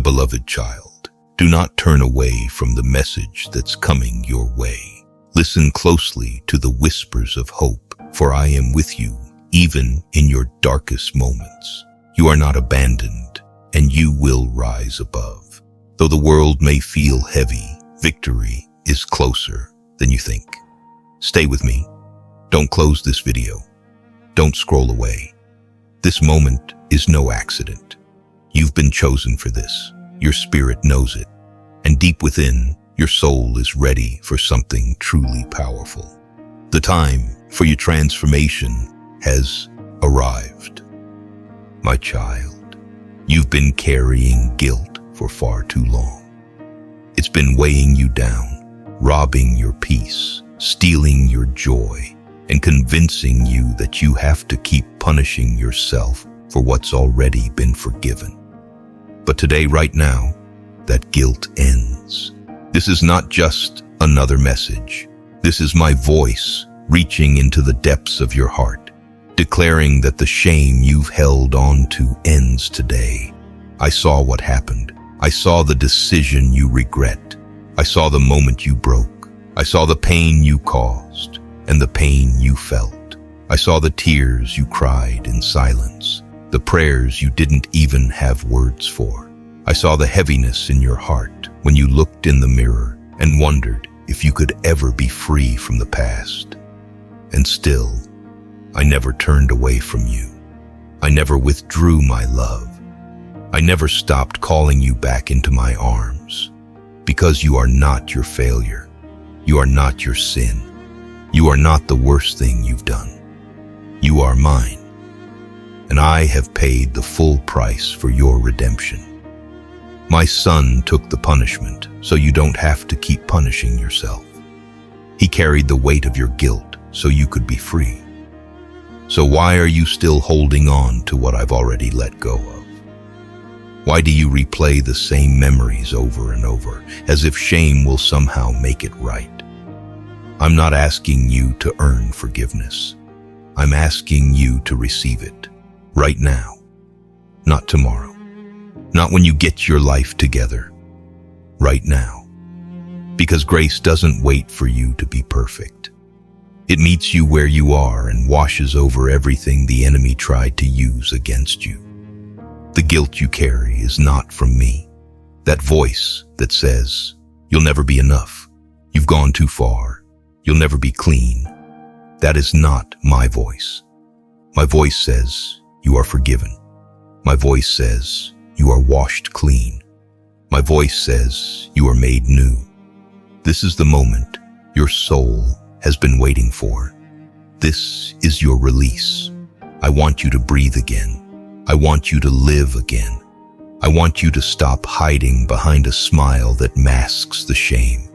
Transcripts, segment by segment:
beloved child, do not turn away from the message that's coming your way. Listen closely to the whispers of hope, for I am with you, even in your darkest moments. You are not abandoned, and you will rise above. Though the world may feel heavy, victory is closer than you think. Stay with me. Don't close this video. Don't scroll away. This moment is no accident. You've been chosen for this. Your spirit knows it. And deep within, your soul is ready for something truly powerful. The time for your transformation has arrived. My child, you've been carrying guilt for far too long. It's been weighing you down, robbing your peace, stealing your joy, and convincing you that you have to keep punishing yourself for what's already been forgiven. But today, right now, that guilt ends. This is not just another message. This is my voice reaching into the depths of your heart, declaring that the shame you've held on to ends today. I saw what happened. I saw the decision you regret. I saw the moment you broke. I saw the pain you caused and the pain you felt. I saw the tears you cried in silence, the prayers you didn't even have words for. I saw the heaviness in your heart when you looked in the mirror and wondered if you could ever be free from the past. And still, I never turned away from you. I never withdrew my love. I never stopped calling you back into my arms, because you are not your failure. You are not your sin. You are not the worst thing you've done. You are mine, and I have paid the full price for your redemption. My son took the punishment, so you don't have to keep punishing yourself. He carried the weight of your guilt, so you could be free. So why are you still holding on to what I've already let go of? Why do you replay the same memories over and over, as if shame will somehow make it right? I'm not asking you to earn forgiveness. I'm asking you to receive it, right now, not tomorrow. Not when you get your life together, right now. Because grace doesn't wait for you to be perfect. It meets you where you are and washes over everything the enemy tried to use against you. The guilt you carry is not from me. That voice that says, you'll never be enough, you've gone too far, you'll never be clean. That is not my voice. My voice says, you are forgiven. My voice says, you are washed clean. My voice says, you are made new. This is the moment your soul has been waiting for. This is your release. I want you to breathe again. I want you to live again. I want you to stop hiding behind a smile that masks the shame.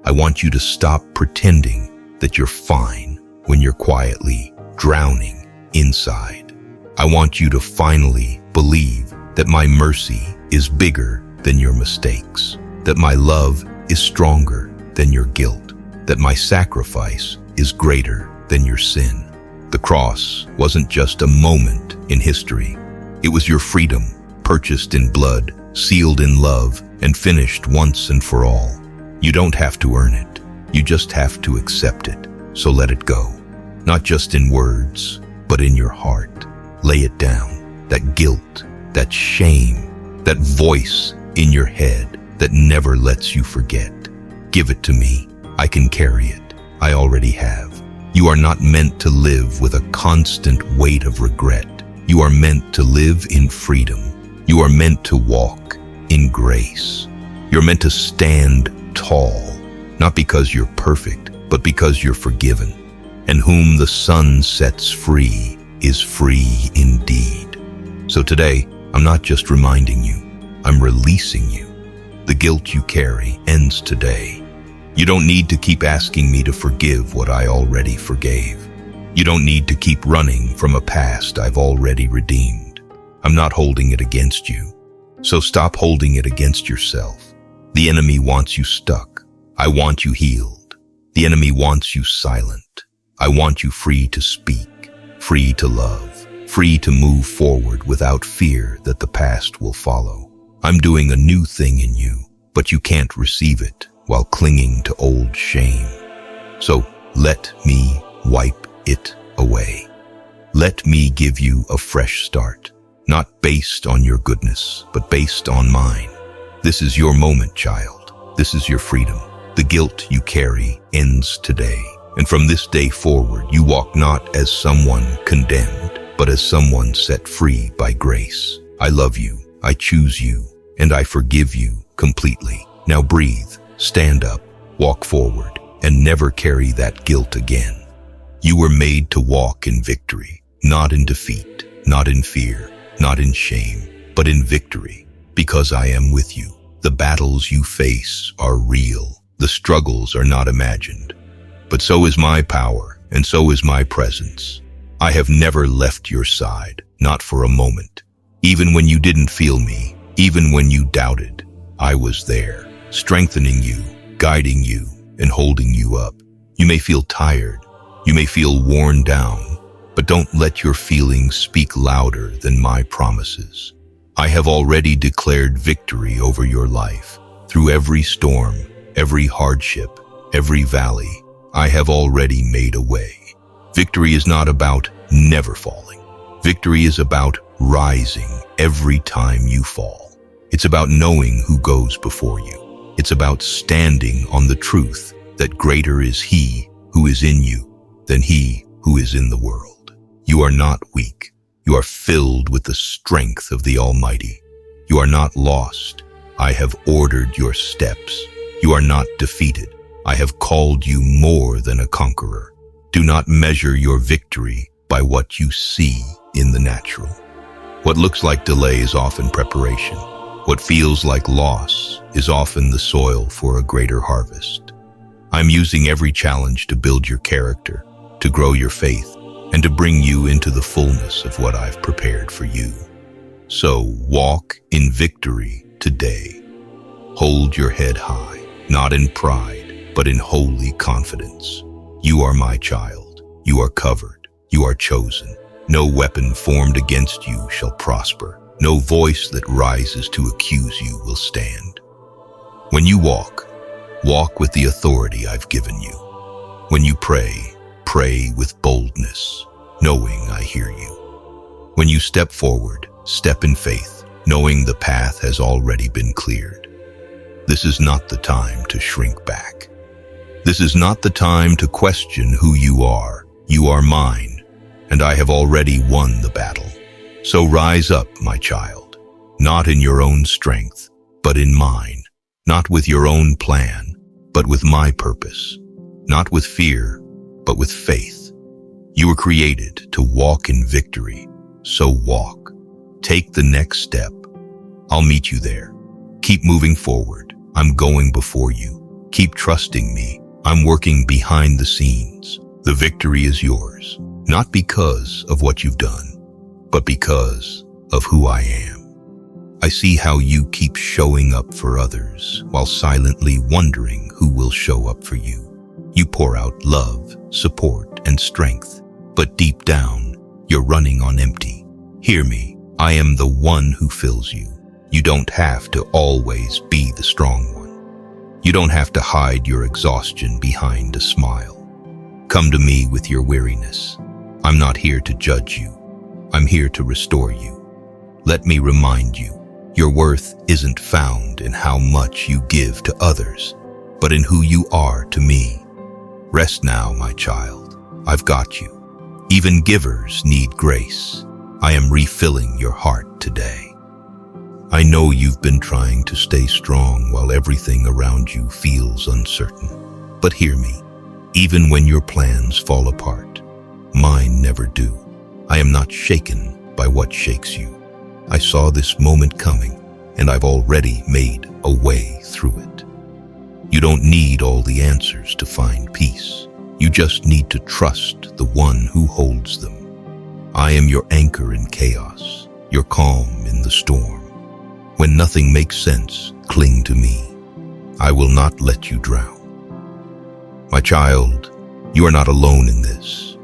I want you to stop pretending that you're fine when you're quietly drowning inside. I want you to finally believe that my mercy is bigger than your mistakes, that my love is stronger than your guilt, that my sacrifice is greater than your sin. The cross wasn't just a moment in history. It was your freedom, purchased in blood, sealed in love, and finished once and for all. You don't have to earn it. You just have to accept it. So let it go. Not just in words, but in your heart. Lay it down. That guilt, that shame, that voice in your head that never lets you forget. Give it to me. I can carry it. I already have. You are not meant to live with a constant weight of regret. You are meant to live in freedom. You are meant to walk in grace. You're meant to stand tall, not because you're perfect, but because you're forgiven. And whom the Son sets free is free indeed. So today, I'm not just reminding you, I'm releasing you. The guilt you carry ends today. You don't need to keep asking me to forgive what I already forgave. You don't need to keep running from a past I've already redeemed. I'm not holding it against you. So stop holding it against yourself. The enemy wants you stuck. I want you healed. The enemy wants you silent. I want you free to speak, free to love, free to move forward without fear that the past will follow. I'm doing a new thing in you, but you can't receive it while clinging to old shame. So let me wipe it away. Let me give you a fresh start, not based on your goodness, but based on mine. This is your moment, child. This is your freedom. The guilt you carry ends today. And from this day forward, you walk not as someone condemned, but as someone set free by grace. I love you, I choose you, and I forgive you completely. Now breathe, stand up, walk forward, and never carry that guilt again. You were made to walk in victory, not in defeat, not in fear, not in shame, but in victory, because I am with you. The battles you face are real. The struggles are not imagined. But so is my power, and so is my presence. I have never left your side, not for a moment. Even when you didn't feel me, even when you doubted, I was there, strengthening you, guiding you, and holding you up. You may feel tired, you may feel worn down, but don't let your feelings speak louder than my promises. I have already declared victory over your life. Through every storm, every hardship, every valley, I have already made a way. Victory is not about never falling. Victory is about rising every time you fall. It's about knowing who goes before you. It's about standing on the truth that greater is He who is in you than he who is in the world. You are not weak. You are filled with the strength of the Almighty. You are not lost. I have ordered your steps. You are not defeated. I have called you more than a conqueror. Do not measure your victory by what you see in the natural. What looks like delay is often preparation. What feels like loss is often the soil for a greater harvest. I'm using every challenge to build your character, to grow your faith, and to bring you into the fullness of what I've prepared for you. So walk in victory today. Hold your head high, not in pride, but in holy confidence. You are my child. You are covered. You are chosen. No weapon formed against you shall prosper. No voice that rises to accuse you will stand. When you walk with the authority I've given you. When you pray with boldness, knowing I hear you. When you step forward, step in faith, knowing the path has already been cleared. This is not the time to shrink back. This is not the time to question who you are. You are mine, and I have already won the battle. So rise up, my child, not in your own strength, but in mine, not with your own plan, but with my purpose, not with fear, but with faith. You were created to walk in victory, so walk. Take the next step. I'll meet you there. Keep moving forward. I'm going before you. Keep trusting me. I'm working behind the scenes. The victory is yours, not because of what you've done, but because of who I am. I see how you keep showing up for others while silently wondering who will show up for you. You pour out love, support, and strength, but deep down, you're running on empty. Hear me, I am the one who fills you. You don't have to always be the strong one. You don't have to hide your exhaustion behind a smile. Come to me with your weariness. I'm not here to judge you. I'm here to restore you. Let me remind you, your worth isn't found in how much you give to others, but in who you are to me. Rest now, my child. I've got you. Even givers need grace. I am refilling your heart today. I know you've been trying to stay strong while everything around you feels uncertain. But hear me, even when your plans fall apart, mine never do. I am not shaken by what shakes you. I saw this moment coming, and I've already made a way through it. You don't need all the answers to find peace. You just need to trust the one who holds them. I am your anchor in chaos, your calm in the storm. When nothing makes sense, cling to me. I will not let you drown. My child, you are not alone in this.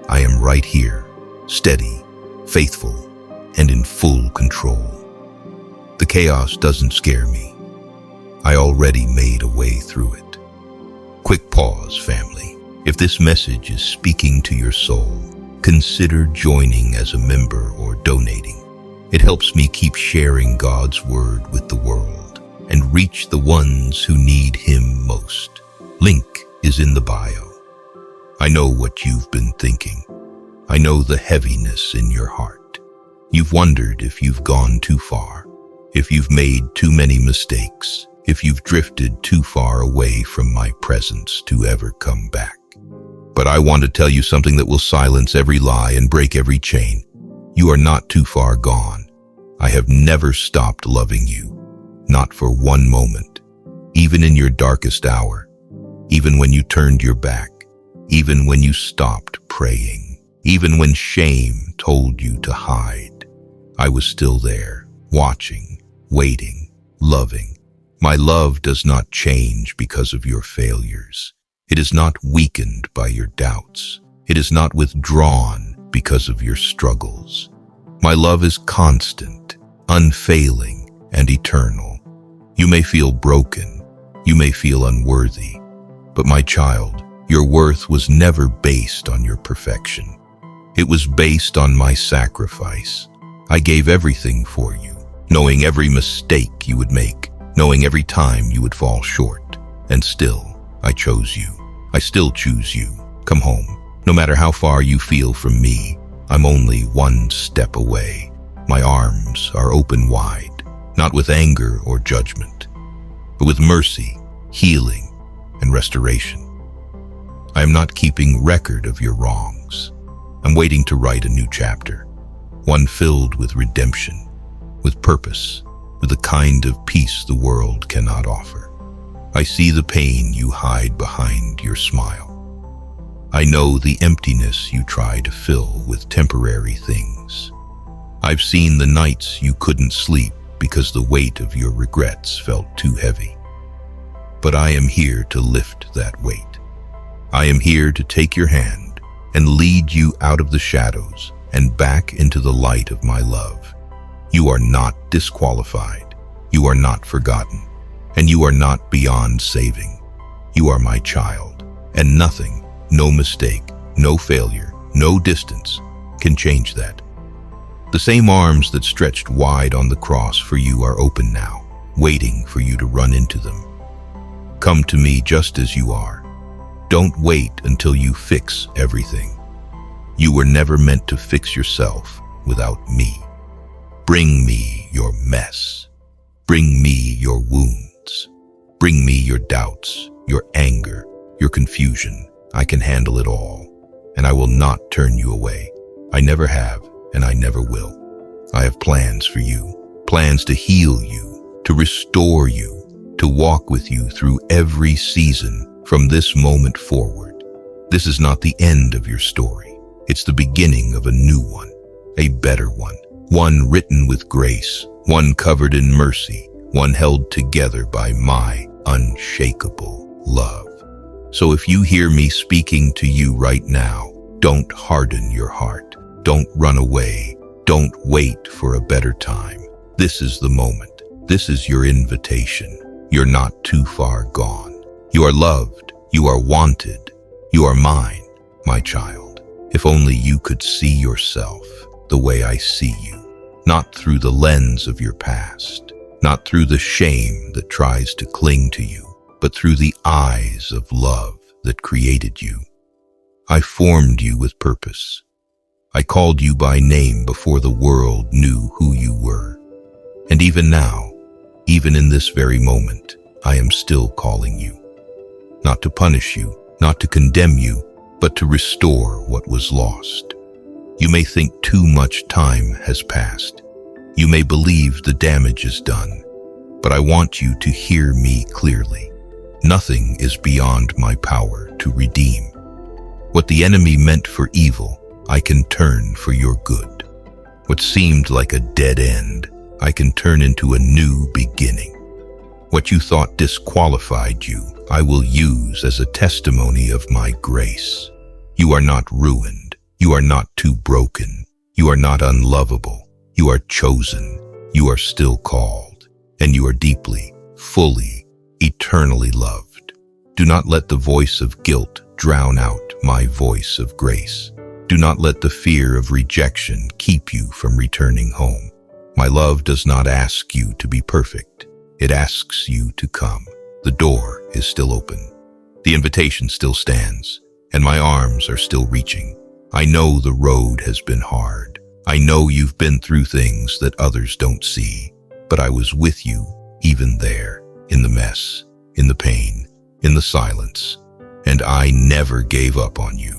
I am right here, steady, faithful, and in full control. The chaos doesn't scare me. I already made a way through it. Quick pause, family. If this message is speaking to your soul, consider joining as a member or donating. It helps me keep sharing God's word with the world and reach the ones who need Him most. Link is in the bio. I know what you've been thinking. I know the heaviness in your heart. You've wondered if you've gone too far, if you've made too many mistakes, if you've drifted too far away from my presence to ever come back. But I want to tell you something that will silence every lie and break every chain. You are not too far gone. I have never stopped loving you, not for one moment. Even in your darkest hour, even when you turned your back, even when you stopped praying, even when shame told you to hide, I was still there, watching, waiting, loving. My love does not change because of your failures. It is not weakened by your doubts. It is not withdrawn because of your struggles. My love is constant, unfailing, and eternal. You may feel broken. You may feel unworthy. But my child, your worth was never based on your perfection. It was based on my sacrifice. I gave everything for you, knowing every mistake you would make, knowing every time you would fall short. And still, I chose you. I still choose you. Come home. No matter how far you feel from me, I'm only one step away. My arms are open wide, not with anger or judgment, but with mercy, healing, and restoration. I am not keeping record of your wrongs. I'm waiting to write a new chapter, one filled with redemption, with purpose, with the kind of peace the world cannot offer. I see the pain you hide behind your smile. I know the emptiness you try to fill with temporary things. I've seen the nights you couldn't sleep because the weight of your regrets felt too heavy. But I am here to lift that weight. I am here to take your hand and lead you out of the shadows and back into the light of my love. You are not disqualified. You are not forgotten. And you are not beyond saving. You are my child, and nothing, no mistake, no failure, no distance can change that. The same arms that stretched wide on the cross for you are open now, waiting for you to run into them. Come to me just as you are. Don't wait until you fix everything. You were never meant to fix yourself without me. Bring me your mess. Bring me your wounds. Bring me your doubts, your anger, your confusion. I can handle it all, and I will not turn you away. I never have, and I never will. I have plans for you, plans to heal you, to restore you, to walk with you through every season from this moment forward. This is not the end of your story. It's the beginning of a new one, a better one written with grace, one covered in mercy, one held together by my unshakable love. So if you hear me speaking to you right now, don't harden your heart. Don't run away. Don't wait for a better time. This is the moment. This is your invitation. You're not too far gone. You are loved. You are wanted. You are mine, my child. If only you could see yourself the way I see you, not through the lens of your past, not through the shame that tries to cling to you, but through the eyes of love that created you. I formed you with purpose. I called you by name before the world knew who you were. And even now, even in this very moment, I am still calling you. Not to punish you, not to condemn you, but to restore what was lost. You may think too much time has passed. You may believe the damage is done, but I want you to hear me clearly. Nothing is beyond my power to redeem. What the enemy meant for evil, I can turn for your good. What seemed like a dead end, I can turn into a new beginning. What you thought disqualified you, I will use as a testimony of my grace. You are not ruined. You are not too broken. You are not unlovable. You are chosen. You are still called. and you are deeply, fully, eternally loved. Do not let the voice of guilt drown out my voice of grace. Do not let the fear of rejection keep you from returning home. My love does not ask you to be perfect. It asks you to come. The door is still open. The invitation still stands, and my arms are still reaching. I know the road has been hard. I know you've been through things that others don't see, but I was with you even there, in the mess, in the pain, in the silence, and I never gave up on you.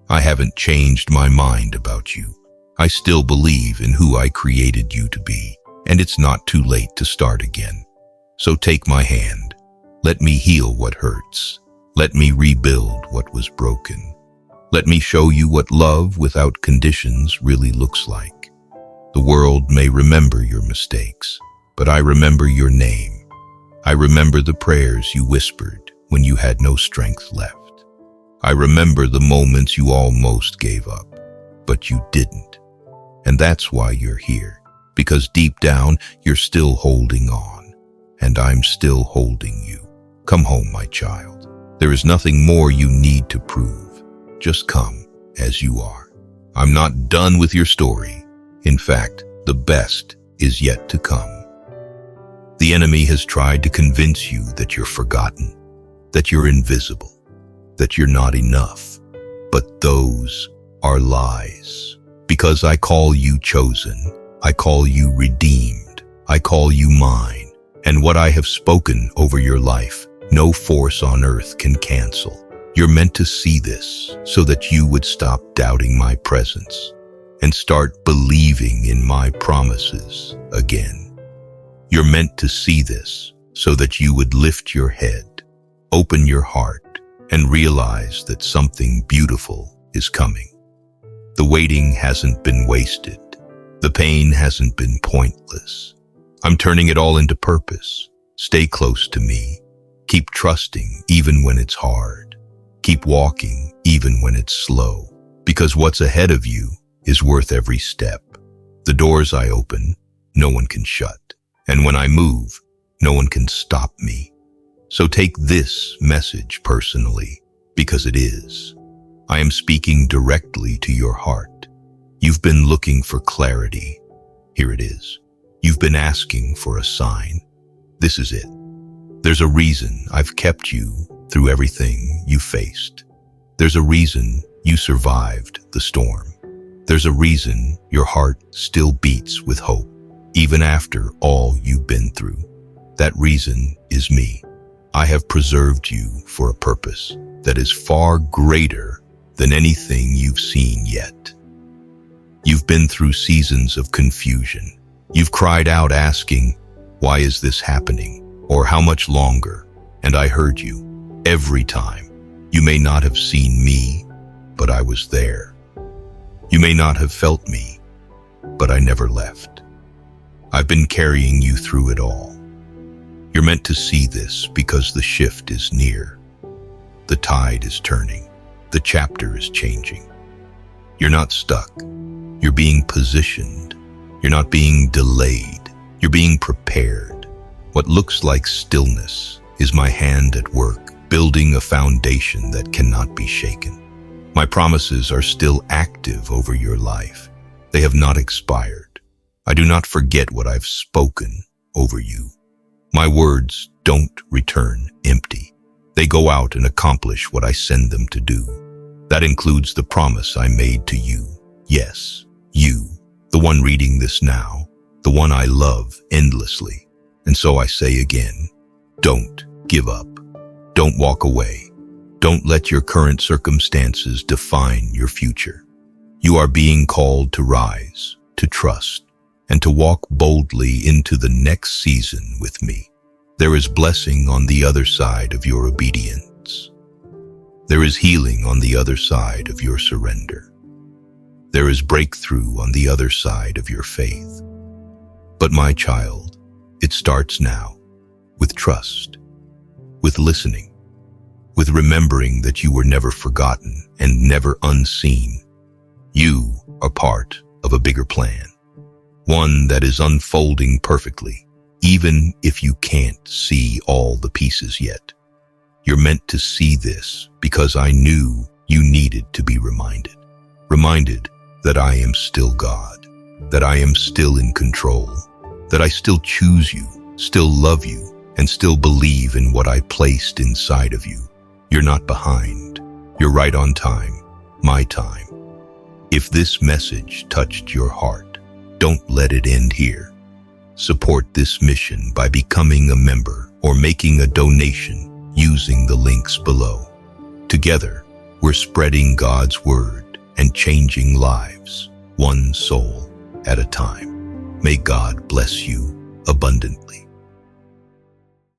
I haven't changed my mind about you. I still believe in who I created you to be, and it's not too late to start again. So take my hand. Let me heal what hurts. Let me rebuild what was broken. Let me show you what love without conditions really looks like. The world may remember your mistakes, but I remember your name. I remember the prayers you whispered when you had no strength left. I remember the moments you almost gave up, but you didn't. And that's why you're here, because deep down you're still holding on, and I'm still holding you. Come home, my child. There is nothing more you need to prove. Just come as you are. I'm not done with your story. In fact, the best is yet to come. The enemy has tried to convince you that you're forgotten, that you're invisible, that you're not enough. But those are lies. Because I call you chosen, I call you redeemed, I call you mine, and what I have spoken over your life, no force on earth can cancel. You're meant to see this so that you would stop doubting my presence and start believing in my promises again. You're meant to see this so that you would lift your head, open your heart, and realize that something beautiful is coming. The waiting hasn't been wasted. The pain hasn't been pointless. I'm turning it all into purpose. Stay close to me. Keep trusting even when it's hard. Keep walking even when it's slow. Because what's ahead of you is worth every step. The doors I open, no one can shut. And when I move, no one can stop me. So take this message personally, because it is. I am speaking directly to your heart. You've been looking for clarity. Here it is. You've been asking for a sign. This is it. There's a reason I've kept you through everything you faced. There's a reason you survived the storm. There's a reason your heart still beats with hope, even after all you've been through. That reason is me. I have preserved you for a purpose that is far greater than anything you've seen yet. You've been through seasons of confusion. You've cried out asking, "Why is this happening?" or "How much longer?" And I heard you every time. You may not have seen me, but I was there. You may not have felt me, but I never left. I've been carrying you through it all. You're meant to see this because the shift is near. The tide is turning. The chapter is changing. You're not stuck. You're being positioned. You're not being delayed. You're being prepared. What looks like stillness is my hand at work, building a foundation that cannot be shaken. My promises are still active over your life. They have not expired. I do not forget what I've spoken over you. My words don't return empty. They go out and accomplish what I send them to do. That includes the promise I made to you. Yes, you, the one reading this now, the one I love endlessly. And so I say again, don't give up. Don't walk away. Don't let your current circumstances define your future. You are being called to rise, to trust, and to walk boldly into the next season with me. There is blessing on the other side of your obedience. There is healing on the other side of your surrender. There is breakthrough on the other side of your faith. But my child, it starts now, with trust, with listening, with remembering that you were never forgotten and never unseen. You are part of a bigger plan, one that is unfolding perfectly, even if you can't see all the pieces yet. You're meant to see this because I knew you needed to be reminded. Reminded that I am still God, that I am still in control, that I still choose you, still love you, and still believe in what I placed inside of you. You're not behind. You're right on time, my time. If this message touched your heart, don't let it end here. Support this mission by becoming a member or making a donation using the links below. Together, we're spreading God's word and changing lives, one soul at a time. May God bless you abundantly.